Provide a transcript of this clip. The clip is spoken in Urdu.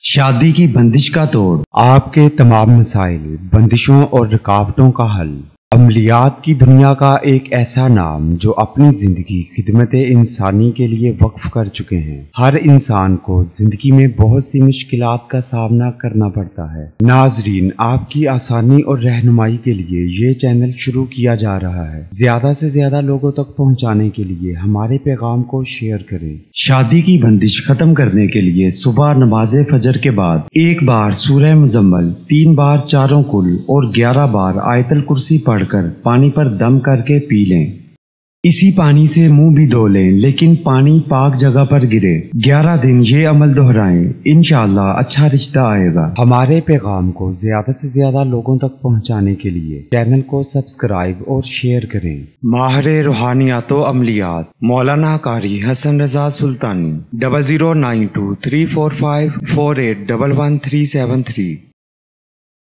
شادی کی بندش کا توڑ، آپ کے تمام مسائل، بندشوں اور رکاوٹوں کا حل۔ عملیات کی دنیا کا ایک ایسا نام جو اپنی زندگی خدمت انسانی کے لیے وقف کر چکے ہیں۔ ہر انسان کو زندگی میں بہت سی مشکلات کا سامنا کرنا پڑتا ہے۔ ناظرین، آپ کی آسانی اور رہنمائی کے لیے یہ چینل شروع کیا جا رہا ہے۔ زیادہ سے زیادہ لوگوں تک پہنچانے کے لیے ہمارے پیغام کو شیئر کریں۔ شادی کی بندش ختم کرنے کے لیے صبح نماز فجر کے بعد 1 بار سورہ مزمل، 3 بار چاروں کل اور 11 بار آیت الکرسی پڑھ کر پانی پر دم کر کے پی لیں۔ اسی پانی سے منہ بھی دھو لیں، لیکن پانی پاک جگہ پر گرے۔ 11 دن یہ عمل دہرائیں، انشاءاللہ اچھا رشتہ آئے گا۔ ہمارے پیغام کو زیادہ سے زیادہ لوگوں تک پہنچانے کے لیے چینل کو سبسکرائب اور شیئر کریں۔ ماہر روحانیات و عملیات مولانا قاری حسن رضا سلطانی 00923454811373